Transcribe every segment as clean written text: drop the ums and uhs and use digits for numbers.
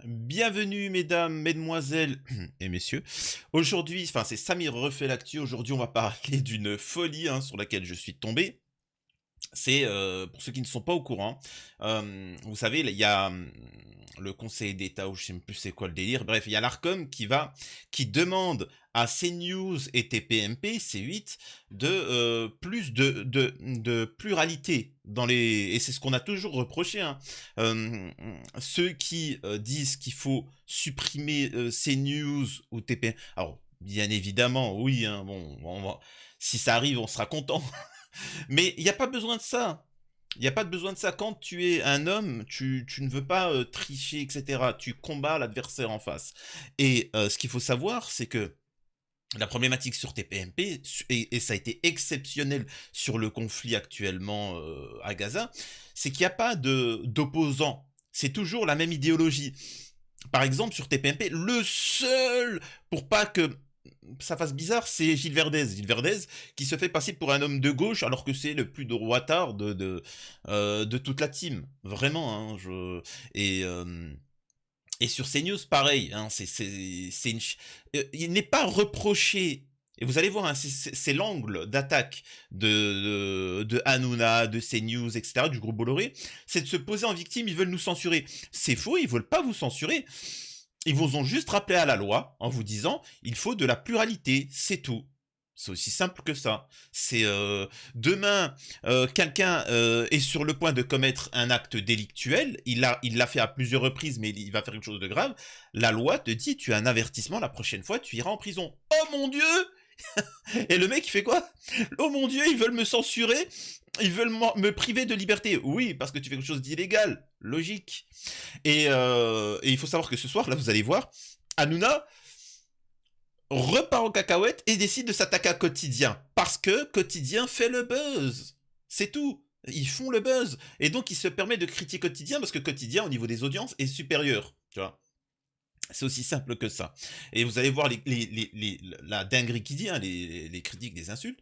Bienvenue mesdames, mesdemoiselles et messieurs. Aujourd'hui, c'est Samir refait l'actu. Aujourd'hui, on va parler d'une folie sur laquelle je suis tombé. C'est pour ceux qui ne sont pas au courant, vous savez, il y a le Conseil d'État ou je sais même plus c'est quoi le délire. Bref, il y a l'Arcom qui demande à CNews et TPMP, C8, de plus de pluralité dans les et c'est ce qu'on a toujours reproché. Ceux qui disent qu'il faut supprimer CNews ou TPMP. Alors bien évidemment, oui. Bon, si ça arrive, on sera content. Mais il n'y a pas besoin de ça. Il n'y a pas besoin de ça. Quand tu es un homme, tu ne veux pas tricher, etc. Tu combats l'adversaire en face. Et ce qu'il faut savoir, c'est que la problématique sur TPMP, et ça a été exceptionnel sur le conflit actuellement à Gaza, c'est qu'il n'y a pas d'opposants. C'est toujours la même idéologie. Par exemple, sur TPMP, le seul, pour pas que ça fasse bizarre, c'est Gilles Verdez. Gilles Verdez qui se fait passer pour un homme de gauche alors que c'est le plus droitard de toute la team. Vraiment, et sur CNews, pareil, il n'est pas reproché. Et vous allez voir, c'est l'angle d'attaque de Hanouna, de CNews, etc., du groupe Bolloré, c'est de se poser en victime, ils veulent nous censurer. C'est faux, ils veulent pas vous censurer. Ils vous ont juste rappelé à la loi en vous disant il faut de la pluralité, c'est tout. C'est aussi simple que ça. C'est demain, quelqu'un est sur le point de commettre un acte délictuel. Il l'a fait à plusieurs reprises, mais il va faire quelque chose de grave. La loi te dit tu as un avertissement, la prochaine fois tu iras en prison. Oh mon Dieu! Et le mec il fait quoi? Oh mon Dieu, ils veulent me censurer, ils veulent me priver de liberté. Oui, parce que tu fais quelque chose d'illégal, logique. Et il faut savoir que ce soir, là, vous allez voir, Hanouna repart en cacahuète et décide de s'attaquer à Quotidien. Parce que Quotidien fait le buzz. C'est tout. Ils font le buzz. Et donc, il se permet de critiquer Quotidien parce que Quotidien, au niveau des audiences, est supérieur. Tu vois. C'est aussi simple que ça. Et vous allez voir la dinguerie qu'il dit, les critiques, les insultes.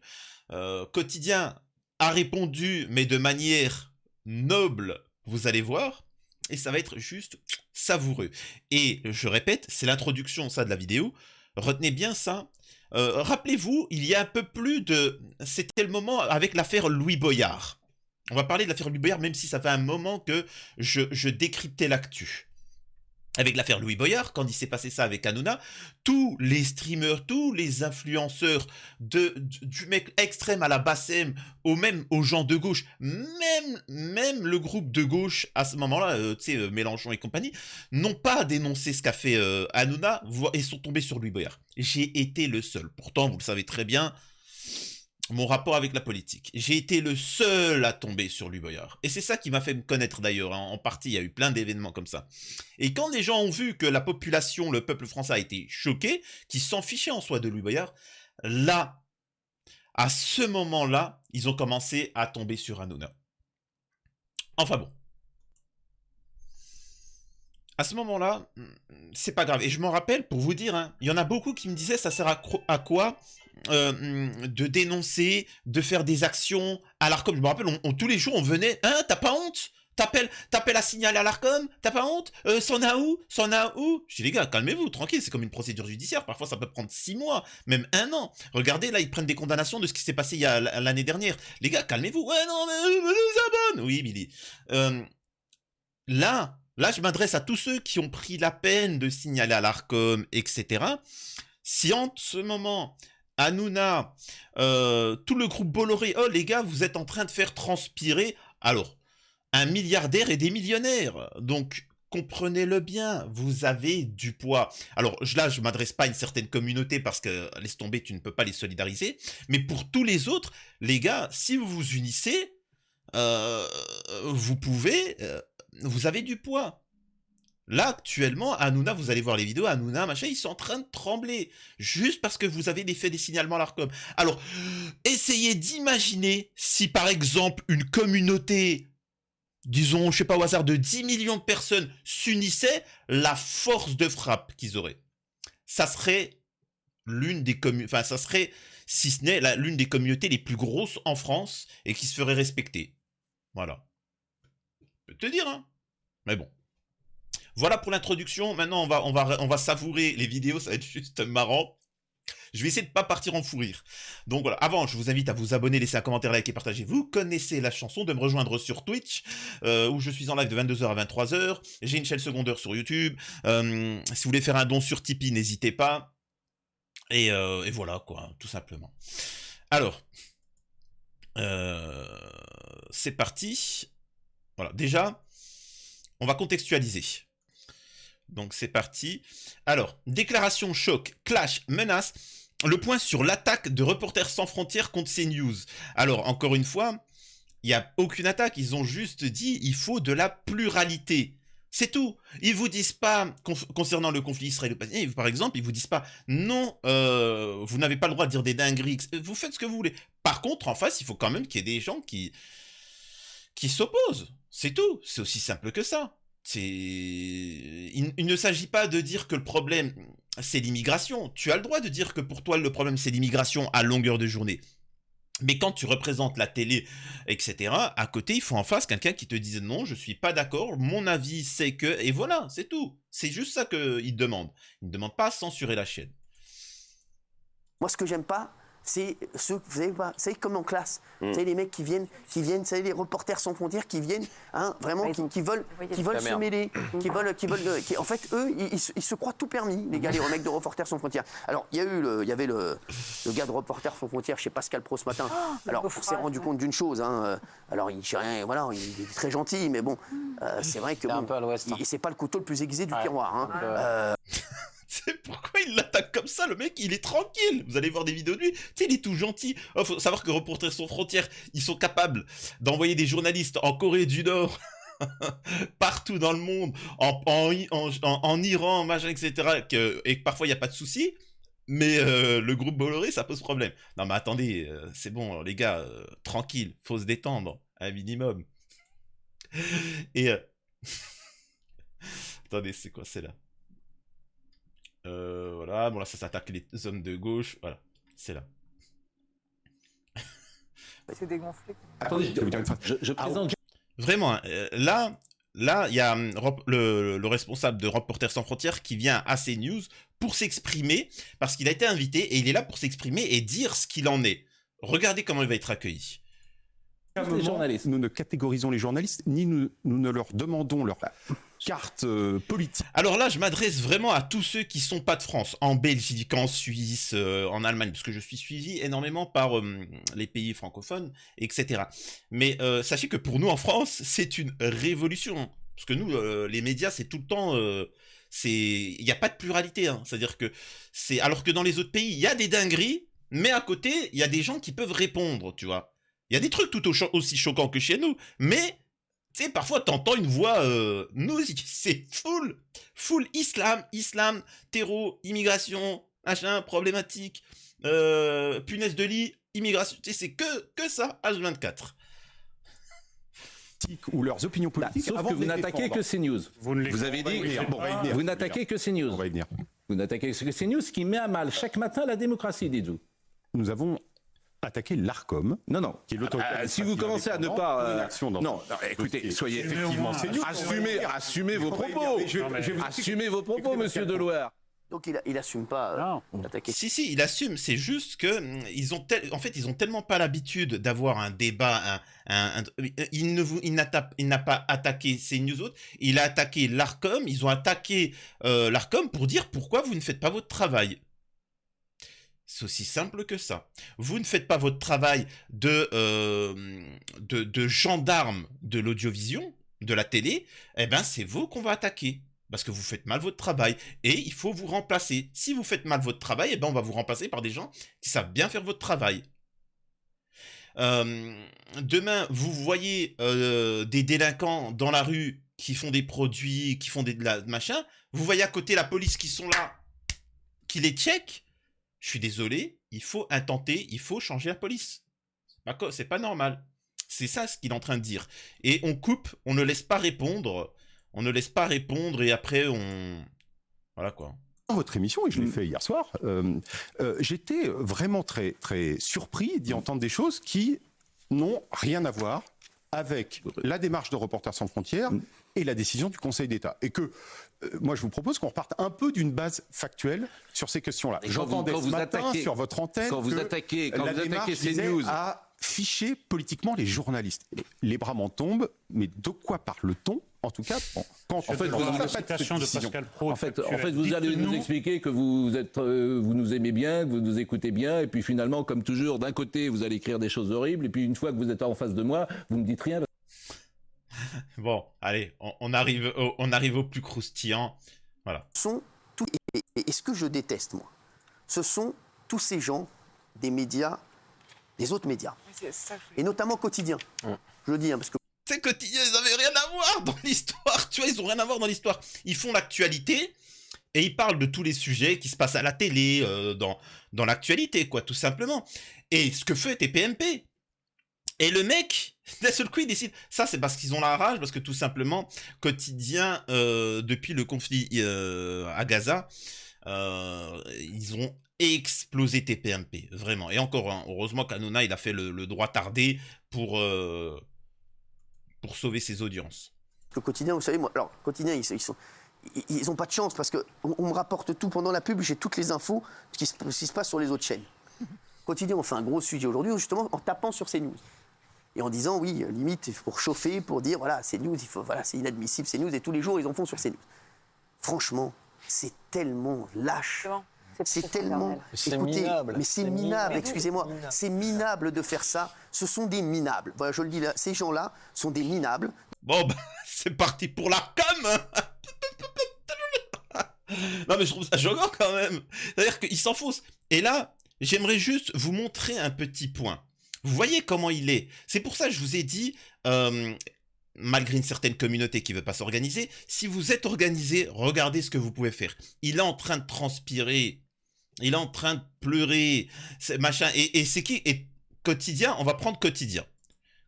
Quotidien a répondu, mais de manière noble, vous allez voir. Et ça va être juste savoureux. Et je répète, c'est l'introduction, ça, de la vidéo. Retenez bien ça. Rappelez-vous, il y a un peu plus de... C'était le moment avec l'affaire Louis Boyard. On va parler de l'affaire Louis Boyard, même si ça fait un moment que je décryptais l'actu. Avec l'affaire Louis Boyard, quand il s'est passé ça avec Hanouna, tous les streamers, tous les influenceurs du mec extrême à la basse-M, aux gens de gauche, même le groupe de gauche à ce moment-là, Mélenchon et compagnie, n'ont pas dénoncé ce qu'a fait Hanouna et sont tombés sur Louis Boyard. J'ai été le seul. Pourtant, vous le savez très bien, mon rapport avec la politique. J'ai été le seul à tomber sur Louis Boyard. Et c'est ça qui m'a fait me connaître d'ailleurs. En partie, il y a eu plein d'événements comme ça. Et quand les gens ont vu que la population, le peuple français a été choqué, qui s'en fichait en soi de Louis Boyard, là, à ce moment-là, ils ont commencé à tomber sur Hanouna. Enfin bon. À ce moment-là, c'est pas grave. Et je m'en rappelle, pour vous dire, il y en a beaucoup qui me disaient, ça sert à quoi de dénoncer, de faire des actions à l'ARCOM. Je me rappelle, tous les jours, on venait, t'as pas honte? T'appelles à signaler à l'ARCOM? T'as pas honte? C'en a où? C'en a où? Je dis, les gars, calmez-vous, tranquille, c'est comme une procédure judiciaire. Parfois, ça peut prendre 6 mois, même 1 an. Regardez, là, ils prennent des condamnations de ce qui s'est passé il y a l'année dernière. Les gars, calmez-vous. Ouais, non, mais je me désabonne. Oui, Billy. Là, je m'adresse à tous ceux qui ont pris la peine de signaler à l'ARCOM, etc. Si en ce moment, Hanouna, tout le groupe Bolloré, oh les gars, vous êtes en train de faire transpirer, alors, un milliardaire et des millionnaires. Donc, comprenez-le bien, vous avez du poids. Alors là, je m'adresse pas à une certaine communauté parce que, laisse tomber, tu ne peux pas les solidariser. Mais pour tous les autres, les gars, si vous vous unissez, vous pouvez... vous avez du poids. Là, actuellement, Hanouna, vous allez voir les vidéos, Hanouna, machin, ils sont en train de trembler. Juste parce que vous avez fait des signalements à l'ARCOM. Alors, essayez d'imaginer si, par exemple, une communauté, disons, je sais pas au hasard, de 10 millions de personnes s'unissait, la force de frappe qu'ils auraient. Ça serait ça serait, si ce n'est l'une des communautés les plus grosses en France et qui se ferait respecter. Voilà. Je peux te dire, hein. Mais bon. Voilà pour l'introduction. Maintenant, on va savourer les vidéos, ça va être juste marrant. Je vais essayer de pas partir en fou rire. Donc voilà, avant, je vous invite à vous abonner, laisser un commentaire, liker, partager. Vous connaissez la chanson, de me rejoindre sur Twitch, où je suis en live de 22h à 23h. J'ai une chaîne secondaire sur YouTube. Si vous voulez faire un don sur Tipeee, n'hésitez pas. Et voilà, quoi, tout simplement. Alors, c'est parti. Voilà, déjà, on va contextualiser. Donc c'est parti. Alors, déclaration choc, clash, menace. Le point sur l'attaque de Reporters sans frontières contre CNews. Alors, encore une fois, il n'y a aucune attaque. Ils ont juste dit il faut de la pluralité. C'est tout. Ils vous disent pas, concernant le conflit israélo-palestinien, par exemple, ils vous disent pas non, vous n'avez pas le droit de dire des dingueries. Vous faites ce que vous voulez. Par contre, en face, il faut quand même qu'il y ait des gens qui s'opposent. C'est tout. C'est aussi simple que ça. Il ne s'agit pas de dire que le problème, c'est l'immigration. Tu as le droit de dire que pour toi, le problème, c'est l'immigration à longueur de journée. Mais quand tu représentes la télé, etc., à côté, il faut en face quelqu'un qui te dise non, je suis pas d'accord, mon avis, c'est que... Et voilà, c'est tout. C'est juste ça qu'il demande. Il ne demande pas à censurer la chaîne. Moi, ce que j'aime pas, c'est ceux, vous savez, comme en classe, vous savez, les mecs qui viennent, vous savez, les reporters sans frontières qui viennent, hein, vraiment, qui veulent se mêler, en fait, eux, ils se croient tout permis, les gars, les mecs de Reporters sans frontières. Alors, il y avait le gars de Reporters sans frontières chez Pascal Pro ce matin. Alors, on s'est rendu compte d'une chose, hein, alors, il est très gentil, mais bon, c'est vrai que c'est pas le couteau le plus aiguisé du tiroir. Hein. C'est pourquoi il l'attaque comme ça, le mec, il est tranquille. Vous allez voir des vidéos de lui, tu sais, il est tout gentil. Oh, faut savoir que Reporters sans frontières, ils sont capables d'envoyer des journalistes en Corée du Nord, partout dans le monde, en Iran, machin, etc. Et que parfois il n'y a pas de souci. Mais le groupe Bolloré, ça pose problème. Non mais attendez, c'est bon, les gars, tranquille, faut se détendre, un minimum. Et... attendez, c'est quoi, c'est là? Voilà, bon là ça s'attaque les hommes de gauche, voilà, c'est là. C'est dégonflé. Attendez, je présente. Vraiment, là, il y a le responsable de Reporters sans frontières qui vient à CNews pour s'exprimer, parce qu'il a été invité, et il est là pour s'exprimer et dire ce qu'il en est. Regardez comment il va être accueilli. Les journalistes. Nous ne catégorisons les journalistes, ni nous ne leur demandons leur carte politique. Alors là, je m'adresse vraiment à tous ceux qui sont pas de France, en Belgique, en Suisse, en Allemagne, parce que je suis suivi énormément par les pays francophones, etc. Mais sachez que pour nous en France, c'est une révolution. Parce que nous, les médias, c'est tout le temps... il n'y a pas de pluralité. Hein. C'est-à-dire que c'est... Alors que dans les autres pays, il y a des dingueries, mais à côté, il y a des gens qui peuvent répondre, tu vois. Il y a des trucs tout aussi choquants que chez nous, mais... Tu sais, parfois, t'entends une voix, nous, c'est full islam, terreau, immigration, machin, problématique, punaise de lit, immigration, tu sais, c'est que ça, H24. Ou leurs opinions politiques. Sauf que vous n'attaquez que CNews. Vous avez dit, vous n'attaquez que CNews. On va y venir. Vous n'attaquez que CNews, ce qui met à mal chaque matin la démocratie, dites-vous. Nous avons attaquer l'Arcom. Non. Qui est si vous commencez à ne pas... non, écoutez, soyez... Effectivement, assumez vos propos. Assumez vos propos, monsieur Delouer. Donc il assume pas d'attaquer. Si, il assume. C'est juste que en fait, ils ont tellement pas l'habitude d'avoir un débat. Il n'a pas attaqué CNews autres. Il a attaqué l'Arcom. Ils ont attaqué l'Arcom pour dire pourquoi vous ne faites pas votre travail. C'est aussi simple que ça. Vous ne faites pas votre travail de gendarme de l'audiovisuel, de la télé, eh ben c'est vous qu'on va attaquer. Parce que vous faites mal votre travail. Et il faut vous remplacer. Si vous faites mal votre travail, eh ben on va vous remplacer par des gens qui savent bien faire votre travail. Demain, vous voyez des délinquants dans la rue qui font des produits, qui font de la machin. Vous voyez à côté la police qui sont là, qui les check. Je suis désolé, il faut intenter, il faut changer la police. C'est pas normal. C'est ça ce qu'il est en train de dire. Et on coupe, on ne laisse pas répondre. On ne laisse pas répondre et après on... Voilà quoi. Dans votre émission, et je l'ai fait hier soir, j'étais vraiment très, très surpris d'y entendre des choses qui n'ont rien à voir avec la démarche de Reporters sans frontières et la décision du Conseil d'État. Et que, moi, je vous propose qu'on reparte un peu d'une base factuelle sur ces questions-là. J'entendais ce matin sur votre antenne que la démarche visait à ficher politiquement les journalistes. Les bras m'en tombent, mais de quoi parle-t-on? En tout cas, quand en fait, vous allez nous expliquer que vous nous aimez bien, que vous nous écoutez bien, et puis finalement, comme toujours, d'un côté, vous allez écrire des choses horribles, et puis une fois que vous êtes en face de moi, vous me dites rien. Bon, allez, on arrive au plus croustillant. Voilà. Et ce que je déteste, moi, ce sont tous ces gens des médias, des autres médias, et notamment Quotidien. Je le dis, parce que C'est Quotidien, ils n'avaient rien à voir dans l'histoire, tu vois, ils ont rien à voir dans l'histoire. Ils font l'actualité et ils parlent de tous les sujets qui se passent à la télé, dans l'actualité, quoi, tout simplement. Et ce que fait TPMP. Et le mec, d'un seul coup, il décide. Ça, c'est parce qu'ils ont la rage, parce que tout simplement, Quotidien, depuis le conflit à Gaza, ils ont explosé TPMP, vraiment. Et encore, hein, heureusement qu'Hanouna, il a fait le droit tardé pour sauver ses audiences. Le Quotidien, vous savez, moi, alors, Quotidien, ils ont pas de chance parce qu'on me rapporte tout pendant la pub, j'ai toutes les infos de ce qui se passe sur les autres chaînes. Quotidien, on fait un gros sujet aujourd'hui, justement, en tapant sur CNews. Et en disant, oui, limite, pour chauffer, pour dire, voilà, CNews, voilà, c'est inadmissible, CNews, et tous les jours, ils en font sur CNews. Franchement, c'est tellement lâche. C'est tellement... C'est Écoutez, minable. mais c'est minable, excusez-moi. C'est minable de faire ça. Ce sont des minables. Voilà, je le dis là, ces gens-là sont des minables. Bon, bah, c'est parti pour la com. Non, mais je trouve ça choquant quand même. C'est-à-dire qu'ils s'enfoncent. Et là, j'aimerais juste vous montrer un petit point. Vous voyez comment il est. C'est pour ça que je vous ai dit, malgré une certaine communauté qui ne veut pas s'organiser, si vous êtes organisé, regardez ce que vous pouvez faire. Il est en train de transpirer. Il est en train de pleurer. Machin. Et c'est qui? Et Quotidien, on va prendre Quotidien.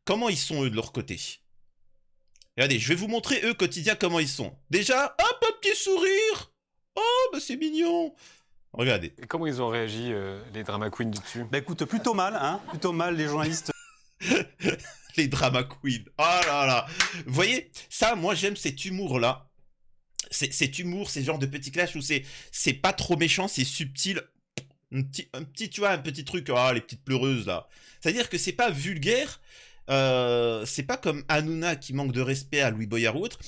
Comment ils sont, eux, de leur côté? Regardez, je vais vous montrer, eux, Quotidien, comment ils sont. Déjà, hop, un petit sourire. Oh, bah c'est mignon. Regardez. Et comment ils ont réagi, les drama queens du dessus? Bah écoute, plutôt mal, hein. Plutôt mal, les journalistes. Les drama queens. Oh là là. Vous voyez, ça, moi, j'aime cet humour-là. Cet humour, ces genres de petits clashs où c'est pas trop méchant, c'est subtil. Un petit, tu vois, un petit truc, ah, les petites pleureuses, là. C'est-à-dire que c'est pas vulgaire. C'est pas comme Hanouna qui manque de respect à Louis Boyard ou autre.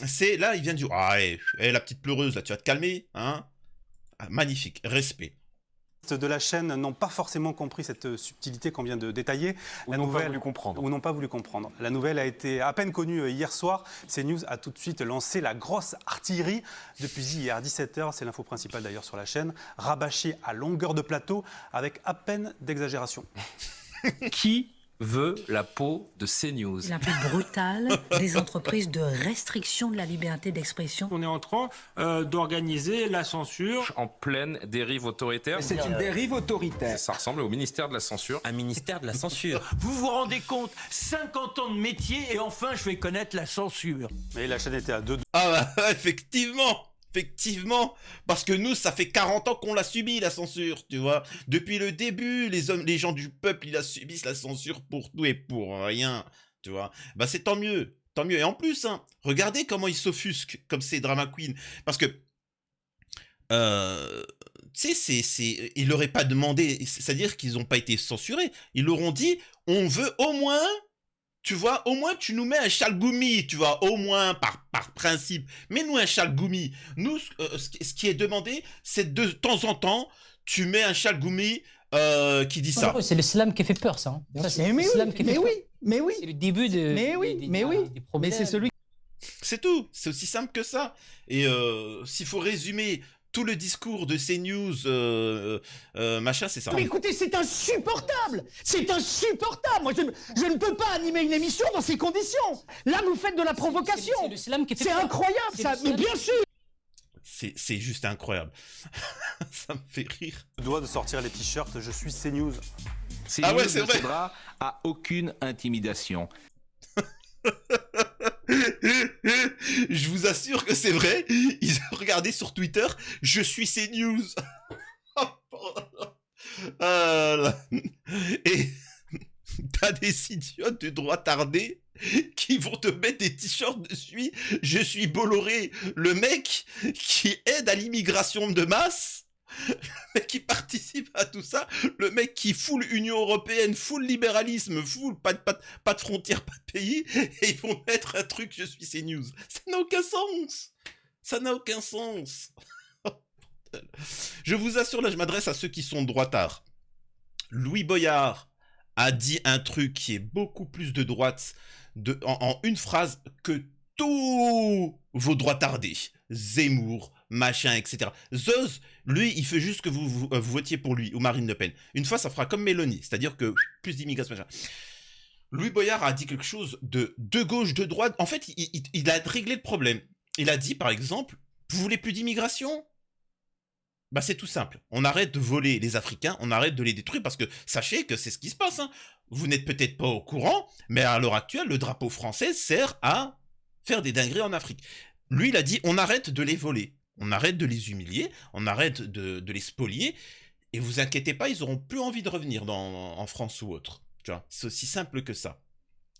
C'est là, il vient de dire, ah, la petite pleureuse, là, tu vas te calmer, hein. Ah, magnifique, respect. De la chaîne n'ont pas forcément compris cette subtilité qu'on vient de détailler. Ou n'ont pas voulu comprendre. Ou n'ont pas voulu comprendre. La nouvelle a été à peine connue hier soir. CNews a tout de suite lancé la grosse artillerie. Depuis hier 17h, c'est l'info principale d'ailleurs sur la chaîne, rabâchée à longueur de plateau avec à peine d'exagération. Qui veut la peau de CNews? La plus brutale des entreprises de restriction de la liberté d'expression. On est en train d'organiser la censure. En pleine dérive autoritaire. C'est une dérive autoritaire. Ça ressemble au ministère de la censure. Un ministère de la censure. Vous vous rendez compte? 50 ans de métier et enfin je vais connaître la censure. Mais la chaîne était à deux. Ah bah, effectivement. Effectivement, parce que nous, ça fait 40 ans qu'on l'a subi, la censure, tu vois. Depuis le début, les gens du peuple, ils subissent la censure pour tout et pour rien, tu vois. Bah c'est tant mieux, tant mieux. Et en plus, hein, regardez comment ils s'offusquent, comme ces drama queens. Parce que, tu sais, ils l'auraient pas demandé, c'est-à-dire qu'ils n'ont pas été censurés. Ils leur ont dit, on veut au moins... Tu vois, au moins tu nous mets un chalgoumi, tu vois, au moins par principe. Mets-nous un chalgoumi. Nous, ce qui est demandé, c'est de temps en temps, tu mets un chalgoumi qui dit ça. C'est le slam qui fait peur, ça. Hein. Ça c'est mais oui. C'est le début de. Mais oui. Mais c'est celui. C'est tout. C'est aussi simple que ça. Et s'il faut résumer tout le discours de CNews, machin, c'est ça. Mais écoutez, c'est insupportable. C'est insupportable. Moi, je ne peux pas animer une émission dans ces conditions. Là, vous faites de la provocation. C'est incroyable, ça. Mais bien sûr. C'est juste incroyable. Ça me fait rire. Je dois de sortir les t-shirts, je suis CNews. CNews ah ouais, c'est vrai. Ne cédera à aucune intimidation. Je vous assure que c'est vrai. Ils ont regardé sur Twitter, je suis CNews. Et t'as des idiots de droitardés qui vont te mettre des t-shirts dessus. Je suis Bolloré, le mec qui aide à l'immigration de masse, le mec qui participe à tout ça, le mec qui fout l'Union Européenne, fout le libéralisme, fout pas de frontières, pas de pays, et ils vont mettre un truc, je suis CNews. Ça n'a aucun sens. Ça n'a aucun sens. Je vous assure, là, je m'adresse à ceux qui sont droitards. Louis Boyard a dit un truc qui est beaucoup plus de droite en une phrase que tous vos droitardés. Zemmour, machin, etc. Zeus, lui, il fait juste que vous votiez pour lui, ou Marine Le Pen. Une fois, ça fera comme Mélanie, c'est-à-dire que plus d'immigration, machin. Louis Boyard a dit quelque chose de gauche, de droite. En fait, il a réglé le problème. Il a dit, par exemple, vous voulez plus d'immigration ? Bah c'est tout simple. On arrête de voler les Africains, on arrête de les détruire, parce que sachez que c'est ce qui se passe. Hein. Vous n'êtes peut-être pas au courant, mais à l'heure actuelle, le drapeau français sert à faire des dingueries en Afrique. Lui, il a dit, on arrête de les voler, on arrête de les humilier, on arrête de les spolier, et vous inquiétez pas, ils n'auront plus envie de revenir en France ou autre. Tu vois, c'est aussi simple que ça.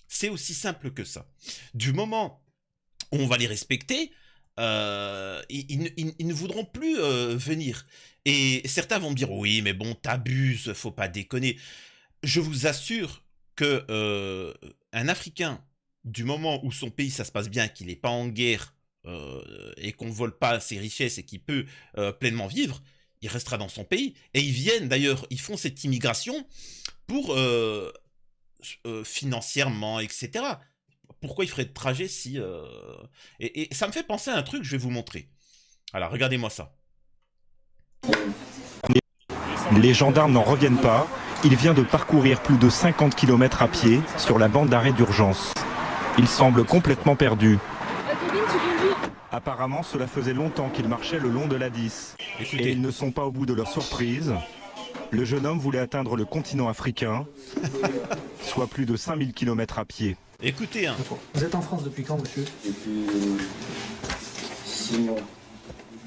C'est aussi simple que ça. Du moment où on va les respecter, ils ne voudront plus venir. Et certains vont me dire, oui, mais bon, t'abuses, faut pas déconner. Je vous assure que un Africain, du moment où son pays, ça se passe bien, qu'il n'est pas en guerre, et qu'on ne vole pas ses richesses et qu'il peut pleinement vivre, il restera dans son pays. Et ils viennent, d'ailleurs, ils font cette immigration pour financièrement, etc. Pourquoi il ferait de trajet si... Et ça me fait penser à un truc, je vais vous montrer. Alors, regardez-moi ça. Les gendarmes n'en reviennent pas. Il vient de parcourir plus de 50 km à pied sur la bande d'arrêt d'urgence. Il semble complètement perdu. Apparemment, cela faisait longtemps qu'il marchait le long de l'A10. Et ils ne sont pas au bout de leur surprise. Le jeune homme voulait atteindre le continent africain, soit plus de 5000 km à pied. Écoutez, hein. Vous êtes en France depuis quand, monsieur? Depuis 6 mois.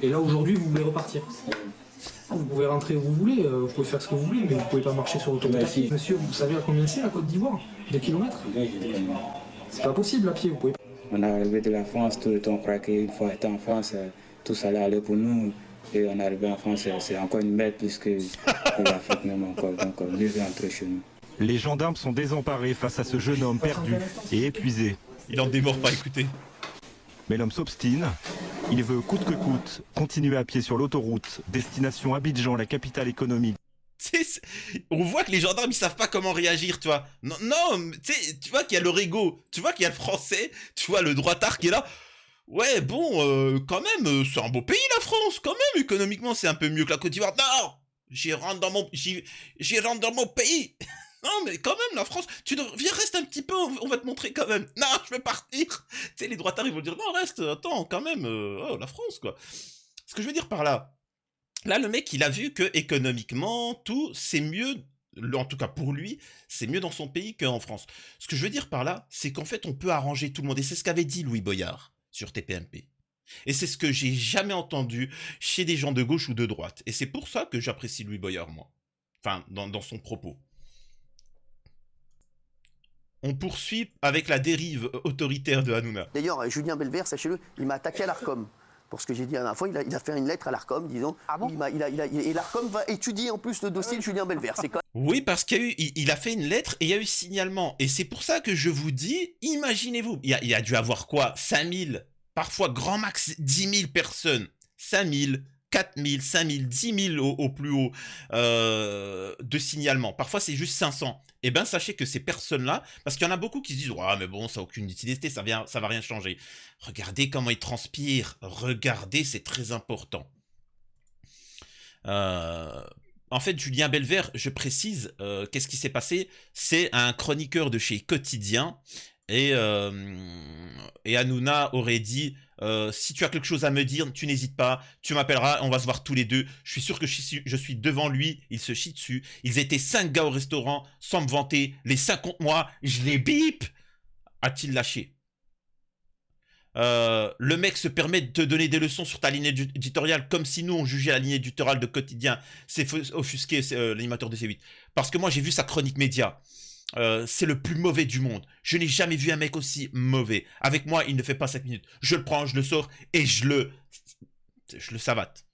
Et là, aujourd'hui, vous voulez repartir? Vous pouvez rentrer où vous voulez, vous pouvez faire ce que vous voulez, mais vous pouvez pas marcher sur l'autoroute à pied. Monsieur, vous savez à combien c'est la Côte d'Ivoire? 2 kilomètres? C'est pas possible à pied, vous pouvez pas. On est arrivé de la France, tout le temps, on croyait qu'une fois étant en France, tout ça allait aller pour nous. Et on est arrivé en France, c'est encore une merde plus que l'Afrique même encore. Donc, mieux rentrer chez nous. Les gendarmes sont désemparés face à ce jeune homme perdu et épuisé. Il en démord pas, écoutez. Mais l'homme s'obstine. Il veut coûte que coûte continuer à pied sur l'autoroute, destination Abidjan, la capitale économique. On voit que les gendarmes, ils savent pas comment réagir, tu vois. Non, tu vois qu'il y a le régo, tu vois qu'il y a le français, tu vois le droitard qui est là. Ouais, bon, quand même, c'est un beau pays, la France, quand même, économiquement, c'est un peu mieux que la Côte d'Ivoire. Non, j'y rentre dans mon pays. Non, mais quand même, la France, viens, reste un petit peu, on va te montrer quand même. Non, je vais partir. Tu sais, les droitards, ils vont dire, non, reste, attends, quand même, oh, la France, quoi. Ce que je veux dire par là, le mec, il a vu que économiquement, tout, c'est mieux, en tout cas pour lui, c'est mieux dans son pays qu'en France. Ce que je veux dire par là, c'est qu'en fait, on peut arranger tout le monde. Et c'est ce qu'avait dit Louis Boyard sur TPMP. Et c'est ce que j'ai jamais entendu chez des gens de gauche ou de droite. Et c'est pour ça que j'apprécie Louis Boyard, moi. Enfin, dans son propos. On poursuit avec la dérive autoritaire de Hanouna. D'ailleurs, Julien Belver, sachez-le, il m'a attaqué à l'Arcom. Pour ce que j'ai dit la dernière fois, il a fait une lettre à l'Arcom disant... Ah bon, et l'Arcom va étudier en plus le dossier de Julien Belver. Oui, parce qu'il a fait une lettre et il y a eu signalement. Et c'est pour ça que je vous dis, imaginez-vous, il y a dû avoir quoi, 5000, parfois grand max 10 000 personnes. 5000, 4000, 5000, 10 000 au plus haut de signalement. Parfois, c'est juste 500. Eh bien, sachez que ces personnes-là, parce qu'il y en a beaucoup qui se disent « Ouais, mais bon, ça n'a aucune utilité, ça va rien changer. » Regardez comment ils transpirent. Regardez, c'est très important. En fait, Julien Belver, je précise, qu'est-ce qui s'est passé? C'est un chroniqueur de chez Quotidien. Et Hanouna aurait dit si tu as quelque chose à me dire, tu n'hésites pas, tu m'appelleras, on va se voir tous les deux. Je suis sûr que je suis devant lui, il se chie dessus. Ils étaient 5 gars au restaurant, sans me vanter. Les 5 contre moi, je les bip. A-t-il lâché? Le mec se permet de te donner des leçons sur ta ligne éditoriale comme si nous on jugeait la ligne éditoriale de Quotidien. C'est offusqué, l'animateur de C8. Parce que moi j'ai vu sa chronique média. c'est le plus mauvais du monde. Je n'ai jamais vu un mec aussi mauvais. Avec moi, il ne fait pas 5 minutes. Je le prends, je le sors et je le savate.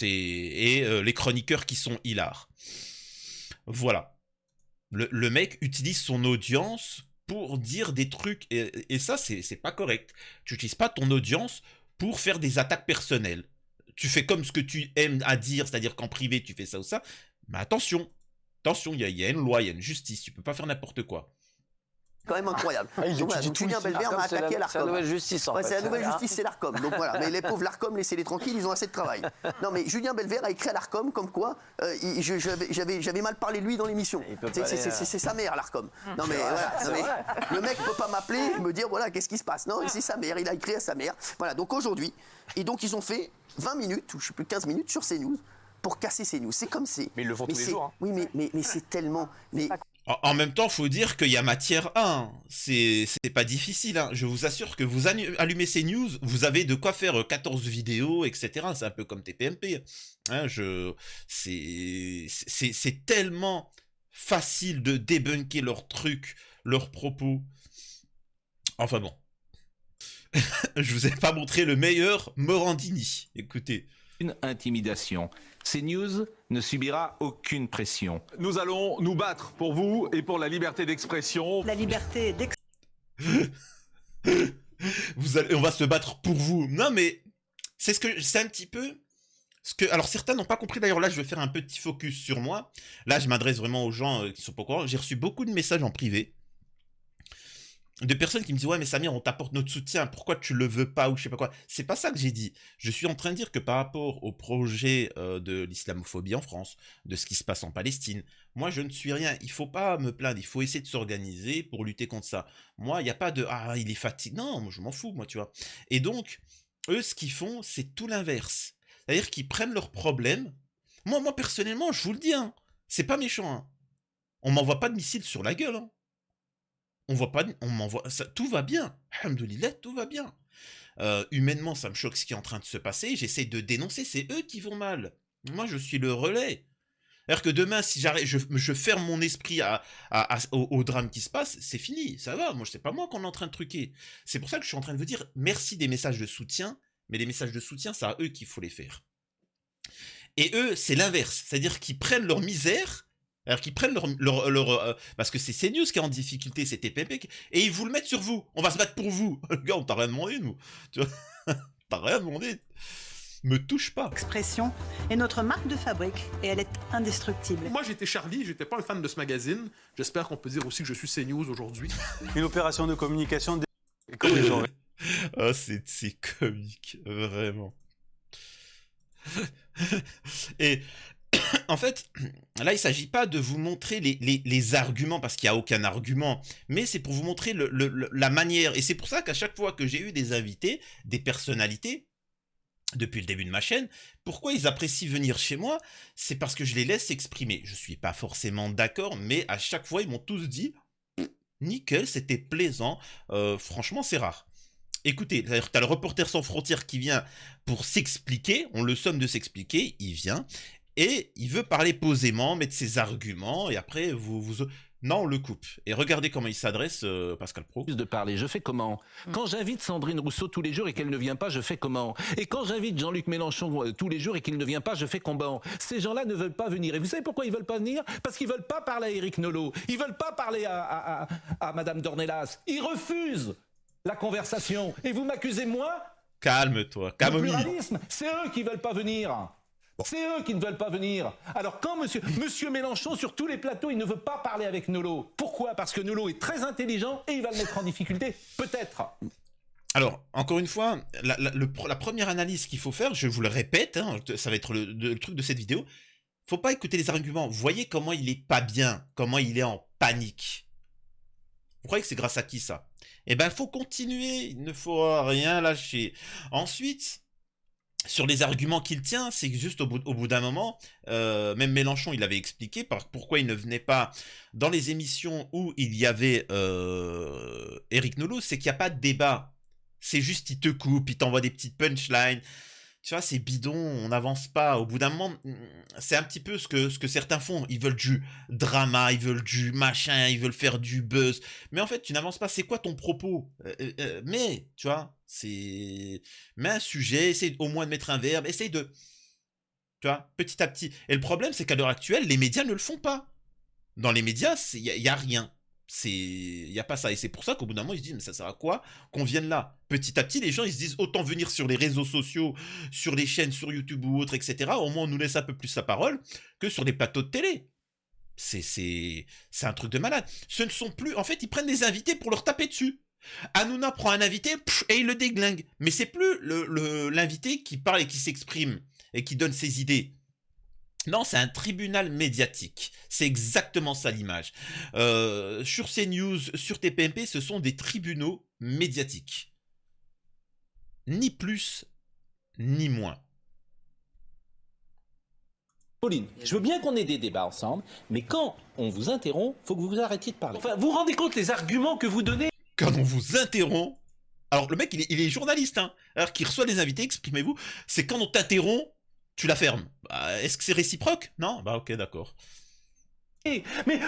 Et les chroniqueurs qui sont hilars. Voilà. Le mec utilise son audience pour dire des trucs. Et ça, c'est pas correct. Tu n'utilises pas ton audience pour faire des attaques personnelles. Tu fais comme ce que tu aimes à dire, c'est-à-dire qu'en privé, tu fais ça ou ça. Mais attention, il y a une loi, il y a une justice. Tu peux pas faire n'importe quoi. Quand même incroyable. Donc Julien Belver m'a attaqué à l'Arcom. C'est la nouvelle justice, en fait. C'est la nouvelle justice, c'est l'Arcom. Donc voilà, mais les pauvres l'Arcom, laissez-les tranquilles, ils ont assez de travail. Non, mais Julien Belver a écrit à l'Arcom comme quoi j'avais mal parlé de lui dans l'émission. C'est sa mère, l'Arcom. Non, mais voilà. Le mec peut pas m'appeler et me dire, voilà, qu'est-ce qui se passe. Non, c'est sa mère, il a écrit à sa mère. Voilà, donc aujourd'hui, et donc ils ont fait 20 minutes, ou je sais plus, 15 minutes sur CNews pour casser CNews. C'est comme c'est. Mais ils le font tous les jours. Hein. Oui, mais c'est tellement. En même temps, faut dire qu'il y a matière 1. C'est pas difficile. Hein. Je vous assure que vous allumez ces news, vous avez de quoi faire 14 vidéos, etc. C'est un peu comme TPMP. Hein, c'est tellement facile de débunker leurs trucs, leurs propos. Enfin bon. Je vous ai pas montré le meilleur Morandini. Écoutez. Une intimidation. CNews ne subira aucune pression. Nous allons nous battre pour vous et pour la liberté d'expression. La liberté d'expression. On va se battre pour vous. Non mais c'est un petit peu ce que. Alors certains n'ont pas compris d'ailleurs. Là, je vais faire un petit focus sur moi. Là, je m'adresse vraiment aux gens qui sont pas au courant. J'ai reçu beaucoup de messages en privé de personnes qui me disent ouais mais Samir, on t'apporte notre soutien, pourquoi tu le veux pas ou je sais pas quoi. C'est pas ça que j'ai dit. Je suis en train de dire que par rapport au projet de l'islamophobie en France, de ce qui se passe en Palestine, moi je ne suis rien. Il faut pas me plaindre, il faut essayer de s'organiser pour lutter contre ça. Moi il n'y a pas de ah il est fatigué, non moi, je m'en fous moi tu vois. Et donc eux ce qu'ils font c'est tout l'inverse, c'est-à-dire qu'ils prennent leurs problèmes. Moi personnellement je vous le dis hein, c'est pas méchant hein. On m'envoie pas de missiles sur la gueule hein. On m'envoie, tout va bien. Alhamdoulilah, tout va bien. Humainement, ça me choque ce qui est en train de se passer. J'essaie de dénoncer, c'est eux qui vont mal. Moi, je suis le relais. C'est-à-dire que demain, si je ferme mon esprit au drame qui se passe, c'est fini, ça va. Moi, c'est pas moi qu'on est en train de truquer. C'est pour ça que je suis en train de vous dire merci des messages de soutien, mais les messages de soutien, c'est à eux qu'il faut les faire. Et eux, c'est l'inverse. C'est-à-dire qu'ils prennent leur misère. Alors qu'ils prennent parce que c'est CNews qui est en difficulté, c'est TPP, et ils vous le mettent sur vous. On va se battre pour vous. Le gars, on t'a rien demandé, nous. Tu vois, t'as rien demandé. Me touche pas. L'expression est notre marque de fabrique et elle est indestructible. Moi, j'étais Charlie, j'étais pas un fan de ce magazine. J'espère qu'on peut dire aussi que je suis CNews aujourd'hui. Une opération de communication. Oh, c'est comique, vraiment. Et en fait, là, il ne s'agit pas de vous montrer les arguments, parce qu'il n'y a aucun argument, mais c'est pour vous montrer la manière. Et c'est pour ça qu'à chaque fois que j'ai eu des invités, des personnalités, depuis le début de ma chaîne, pourquoi ils apprécient venir chez moi? C'est parce que je les laisse s'exprimer. Je ne suis pas forcément d'accord, mais à chaque fois, ils m'ont tous dit « Nickel, c'était plaisant, franchement, c'est rare ». Écoutez, tu as le reporter sans frontières qui vient pour s'expliquer, on le somme de s'expliquer, il vient... Et il veut parler posément, mettre ses arguments, et après, non, on le coupe. Et regardez comment il s'adresse, Pascal Pro. De parler, je fais comment? Quand j'invite Sandrine Rousseau tous les jours et qu'elle ne vient pas, je fais comment? Et quand j'invite Jean-Luc Mélenchon tous les jours et qu'il ne vient pas, je fais comment? Ces gens-là ne veulent pas venir. Et vous savez pourquoi ils veulent pas venir? Parce qu'ils veulent pas parler à Éric Nolot. Ils veulent pas parler à Madame Dornelas. Ils refusent la conversation. Et vous m'accusez, moi? Calme-toi, camomille. Le pluralisme, c'est eux qui veulent pas venir. C'est eux qui ne veulent pas venir. Alors quand monsieur Mélenchon, sur tous les plateaux, il ne veut pas parler avec Nolot. Pourquoi? Parce que Nolot est très intelligent et il va le mettre en difficulté. Peut-être. Alors, encore une fois, la première analyse qu'il faut faire, je vous le répète, hein, ça va être le truc de cette vidéo, faut pas écouter les arguments. Vous voyez comment il est pas bien, comment il est en panique. Vous croyez que c'est grâce à qui ça? Eh ben, il faut continuer, il ne faut rien lâcher. Ensuite... Sur les arguments qu'il tient, c'est que juste au bout d'un moment, même Mélenchon, il avait expliqué pourquoi il ne venait pas dans les émissions où il y avait Éric Nolot, c'est qu'il n'y a pas de débat. C'est juste, il te coupe, il t'envoie des petites punchlines. Tu vois, c'est bidon, on n'avance pas. Au bout d'un moment, c'est un petit peu ce que certains font. Ils veulent du drama, ils veulent du machin, ils veulent faire du buzz. Mais en fait, tu n'avances pas. C'est quoi ton propos? Mais, tu vois, mets un sujet, essaye au moins de mettre un verbe, essaye de... Tu vois, petit à petit. Et le problème, c'est qu'à l'heure actuelle, les médias ne le font pas. Dans les médias, il n'y a rien. Il n'y a pas ça. Et c'est pour ça qu'au bout d'un moment, ils se disent, mais ça sert à quoi qu'on vienne là? Petit à petit, les gens, ils se disent, autant venir sur les réseaux sociaux, sur les chaînes, sur YouTube ou autres, etc. Au moins, on nous laisse un peu plus la parole que sur des plateaux de télé. C'est un truc de malade. Ce ne sont plus... En fait, ils prennent des invités pour leur taper dessus. Hanouna prend un invité et il le déglingue. Mais c'est plus l'invité qui parle et qui s'exprime et qui donne ses idées. Non, c'est un tribunal médiatique. C'est exactement ça l'image. Sur CNews, sur TPMP, ce sont des tribunaux médiatiques. Ni plus, ni moins. Pauline, je veux bien qu'on ait des débats ensemble, mais quand on vous interrompt, faut que vous arrêtiez de parler. Enfin, vous vous rendez compte les arguments que vous donnez? Quand on vous interrompt... Alors, le mec, il est journaliste, hein. Alors qu'il reçoit des invités, exprimez-vous. C'est quand on t'interrompt, tu la fermes. Est-ce que c'est réciproque? Non? Bah ok, d'accord. Mais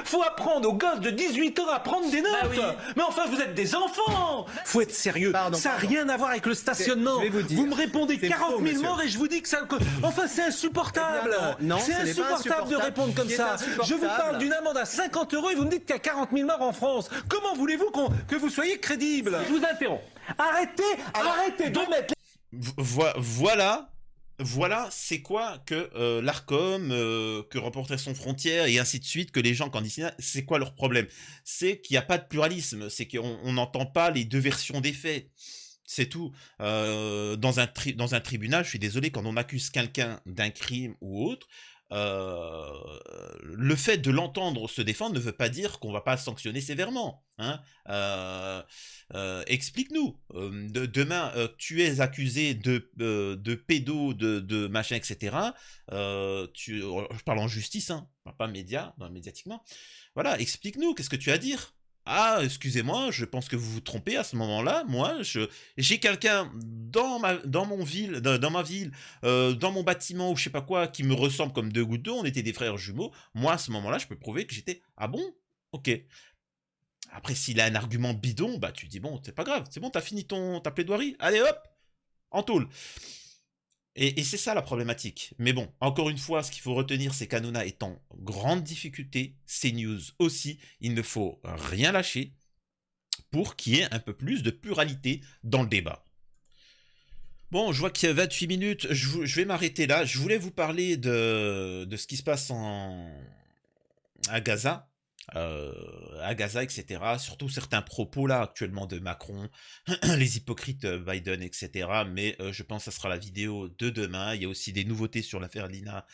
faut apprendre aux gosses de 18 ans à prendre des notes. Oui. Mais enfin, vous êtes des enfants. Faut être sérieux. Ça n'a rien à voir avec le stationnement. Vous me répondez 40 000 morts et je vous dis que ça... Enfin, c'est insupportable. Non, c'est insupportable de répondre comme ça. Je vous parle d'une amende à 50 € et vous me dites qu'il y a 40 000 morts en France. Comment voulez-vous que vous soyez crédible? Je vous interromps. Arrêtez de mettre... Voilà, c'est quoi que l'Arcom, que Reporters sans frontières et ainsi de suite, que les gens candidats, c'est quoi leur problème? C'est qu'il n'y a pas de pluralisme, c'est qu'on n'entend pas les deux versions des faits. C'est tout. Dans un tribunal, je suis désolé, quand on accuse quelqu'un d'un crime ou autre, le fait de l'entendre se défendre ne veut pas dire qu'on va pas sanctionner sévèrement. Hein. Explique-nous. Demain, tu es accusé de pédo, de machin, etc. Je parle en justice, hein, pas médiatiquement. Voilà, explique-nous, qu'est-ce que tu as à dire? Ah, excusez-moi, je pense que vous vous trompez à ce moment-là. Moi, j'ai quelqu'un dans ma ville, dans mon bâtiment ou je sais pas quoi, qui me ressemble comme deux gouttes d'eau. On était des frères jumeaux. Moi, à ce moment-là, je peux prouver que j'étais... Ah bon? Ok. Après, s'il a un argument bidon, bah tu dis bon, c'est pas grave, c'est bon, t'as fini ta plaidoirie. Allez hop, en tôle. Et c'est ça la problématique. Mais bon, encore une fois, ce qu'il faut retenir, c'est qu'Hanouna est en grande difficulté, CNews aussi, il ne faut rien lâcher pour qu'il y ait un peu plus de pluralité dans le débat. Bon, je vois qu'il y a 28 minutes, je vais m'arrêter là. Je voulais vous parler de ce qui se passe à Gaza. Etc. Surtout certains propos là actuellement de Macron, les hypocrites Biden, etc. Mais je pense que ça sera la vidéo de demain. Il y a aussi des nouveautés sur l'affaire Lina.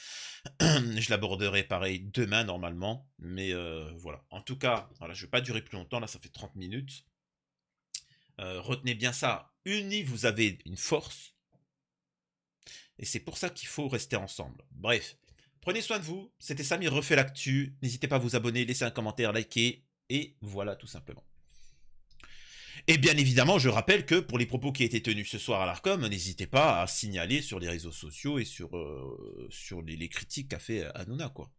Je l'aborderai pareil demain normalement. Mais voilà. En tout cas, voilà, je ne vais pas durer plus longtemps. Là, ça fait 30 minutes. Retenez bien ça. Unis, vous avez une force. Et c'est pour ça qu'il faut rester ensemble. Bref. Prenez soin de vous, c'était Samir refait l'actu, n'hésitez pas à vous abonner, laisser un commentaire, liker, et voilà tout simplement. Et bien évidemment, je rappelle que pour les propos qui étaient tenus ce soir à l'Arcom, n'hésitez pas à signaler sur les réseaux sociaux et sur les critiques qu'a fait Hanouna, quoi.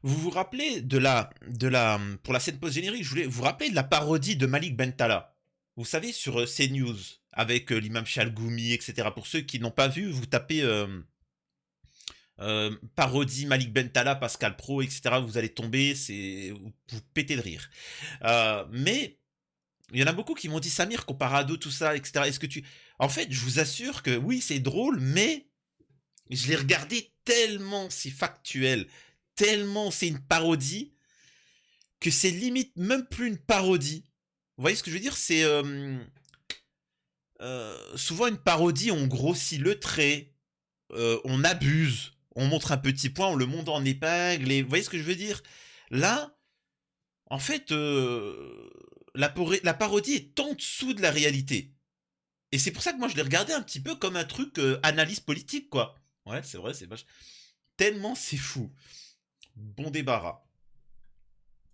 Vous vous rappelez pour la scène post-générique, je voulais vous rappeler de la parodie de Malik Bentala. Vous savez, sur CNews, avec l'imam Chalgoumi, etc. Pour ceux qui n'ont pas vu, vous tapez parodie Malik Bentala, Pascal Pro, etc. Vous allez tomber, vous pétez de rire. Mais il y en a beaucoup qui m'ont dit, Samir, comparado, tout ça, etc. Est-ce que En fait, je vous assure que oui, c'est drôle, mais je l'ai regardé tellement c'est factuel, tellement c'est une parodie, que c'est limite même plus une parodie. Vous voyez ce que je veux dire? C'est souvent une parodie, on grossit le trait, on abuse, on montre un petit point, on le monte en épingle, et vous voyez ce que je veux dire? Là, en fait, la parodie est en dessous de la réalité. Et c'est pour ça que moi je l'ai regardé un petit peu comme un truc analyse politique, quoi. Ouais, c'est vrai, c'est vache. Tellement c'est fou. Bon débarras.